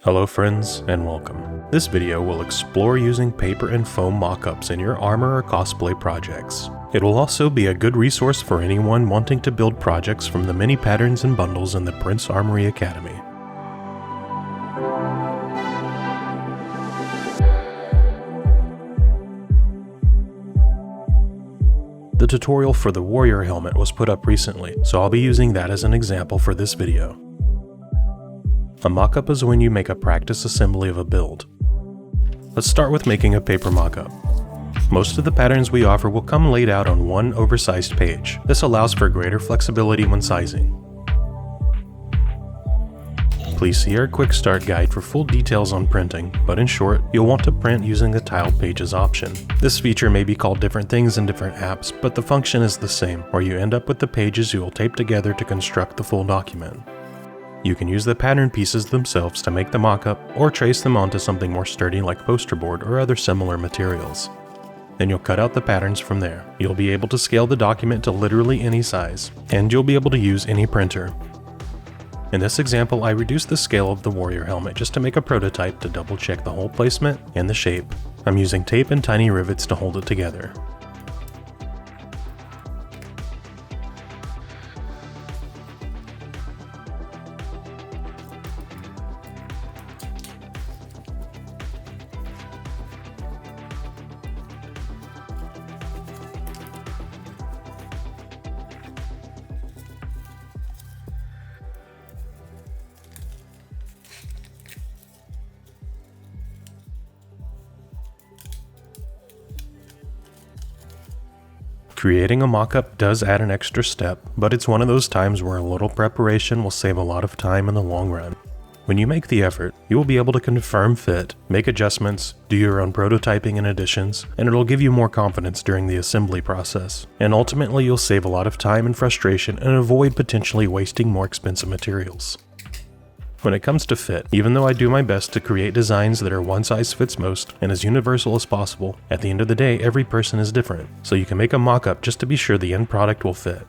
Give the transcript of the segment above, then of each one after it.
Hello friends, and welcome. This video will explore using paper and foam mock-ups in your armor or cosplay projects. It will also be a good resource for anyone wanting to build projects from the many patterns and bundles in the Prince Armory Academy. The tutorial for the warrior helmet was put up recently, so I'll be using that as an example for this video. A mock-up is when you make a practice assembly of a build. Let's start with making a paper mock-up. Most of the patterns we offer will come laid out on one oversized page. This allows for greater flexibility when sizing. Please see our quick start guide for full details on printing, but in short, you'll want to print using the tiled pages option. This feature may be called different things in different apps, but the function is the same, where you end up with the pages you will tape together to construct the full document. You can use the pattern pieces themselves to make the mock-up, or trace them onto something more sturdy like poster board or other similar materials. Then you'll cut out the patterns from there. You'll be able to scale the document to literally any size, and you'll be able to use any printer. In this example, I reduced the scale of the warrior helmet just to make a prototype to double check the hole placement and the shape. I'm using tape and tiny rivets to hold it together. Creating a mock-up does add an extra step, but it's one of those times where a little preparation will save a lot of time in the long run. When you make the effort, you will be able to confirm fit, make adjustments, do your own prototyping and additions, and it'll give you more confidence during the assembly process. And ultimately, you'll save a lot of time and frustration and avoid potentially wasting more expensive materials. When it comes to fit, even though I do my best to create designs that are one size fits most and as universal as possible, at the end of the day every person is different, so you can make a mock-up just to be sure the end product will fit.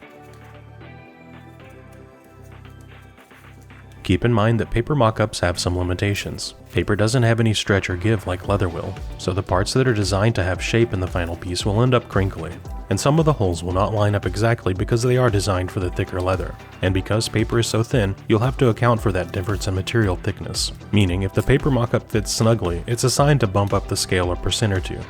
Keep in mind that paper mock-ups have some limitations. Paper doesn't have any stretch or give like leather will, so the parts that are designed to have shape in the final piece will end up crinkly. And some of the holes will not line up exactly because they are designed for the thicker leather. And because paper is so thin, you'll have to account for that difference in material thickness. Meaning, if the paper mock-up fits snugly, it's a sign to bump up the scale a percent or two.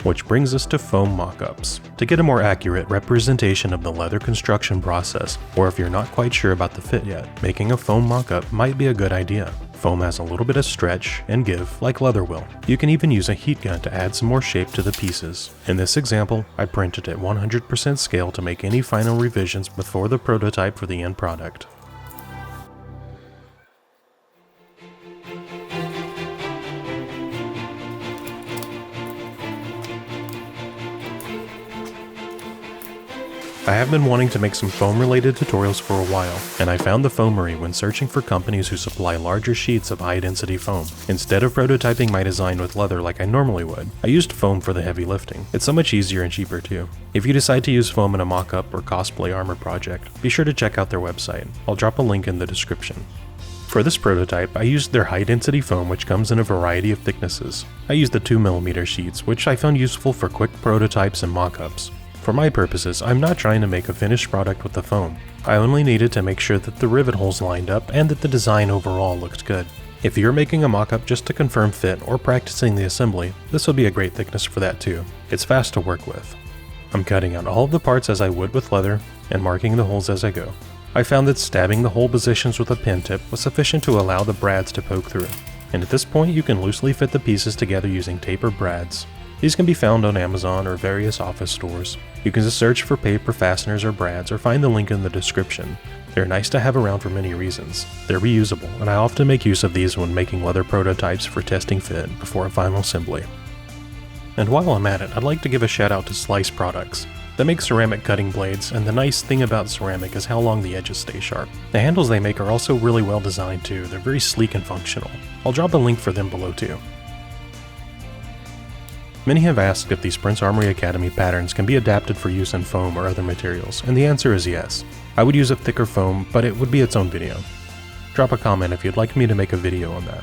Which brings us to foam mock-ups. To get a more accurate representation of the leather construction process, or if you're not quite sure about the fit yet, making a foam mock-up might be a good idea. Foam has a little bit of stretch and give, like leather will. You can even use a heat gun to add some more shape to the pieces. In this example, I printed at 100% scale to make any final revisions before the prototype for the end product. I have been wanting to make some foam related tutorials for a while, and I found the Foamery when searching for companies who supply larger sheets of high density foam. Instead of prototyping my design with leather like I normally would, I used foam for the heavy lifting. It's so much easier and cheaper too. If you decide to use foam in a mock-up or cosplay armor project, be sure to check out their website. I'll drop a link in the description. For this prototype, I used their high density foam, which comes in a variety of thicknesses. I used the 2mm sheets, which I found useful for quick prototypes and mock-ups. For my purposes, I'm not trying to make a finished product with the foam. I only needed to make sure that the rivet holes lined up and that the design overall looked good. If you're making a mock-up just to confirm fit or practicing the assembly, this will be a great thickness for that too. It's fast to work with. I'm cutting out all of the parts as I would with leather and marking the holes as I go. I found that stabbing the hole positions with a pin tip was sufficient to allow the brads to poke through. And at this point you can loosely fit the pieces together using tape or brads. These can be found on Amazon or various office stores. You can just search for paper fasteners or brads or find the link in the description. They're nice to have around for many reasons. They're reusable, and I often make use of these when making leather prototypes for testing fit before a final assembly. And while I'm at it, I'd like to give a shout out to Slice Products. They make ceramic cutting blades, and the nice thing about ceramic is how long the edges stay sharp. The handles they make are also really well designed too. They're very sleek and functional. I'll drop a link for them below too. Many have asked if these Prince Armory Academy patterns can be adapted for use in foam or other materials, and the answer is yes. I would use a thicker foam, but it would be its own video. Drop a comment if you'd like me to make a video on that.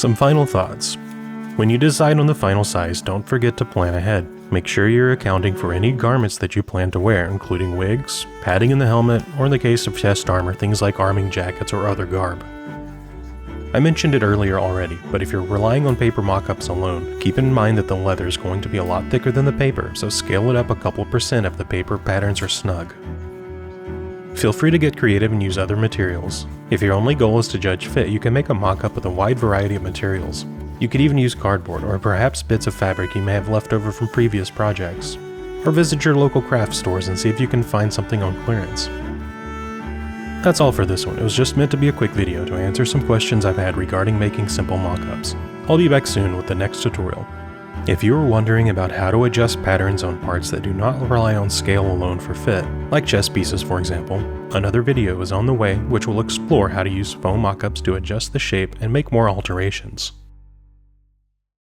Some final thoughts. When you decide on the final size, don't forget to plan ahead. Make sure you're accounting for any garments that you plan to wear, including wigs, padding in the helmet, or in the case of chest armor, things like arming jackets or other garb. I mentioned it earlier already, but if you're relying on paper mock-ups alone, keep in mind that the leather is going to be a lot thicker than the paper, so scale it up a couple % if the paper patterns are snug. Feel free to get creative and use other materials. If your only goal is to judge fit, you can make a mock-up with a wide variety of materials. You could even use cardboard or perhaps bits of fabric you may have left over from previous projects. Or visit your local craft stores and see if you can find something on clearance. That's all for this one. It was just meant to be a quick video to answer some questions I've had regarding making simple mockups. I'll be back soon with the next tutorial. If you are wondering about how to adjust patterns on parts that do not rely on scale alone for fit, like chest pieces for example, another video is on the way which will explore how to use foam mockups to adjust the shape and make more alterations.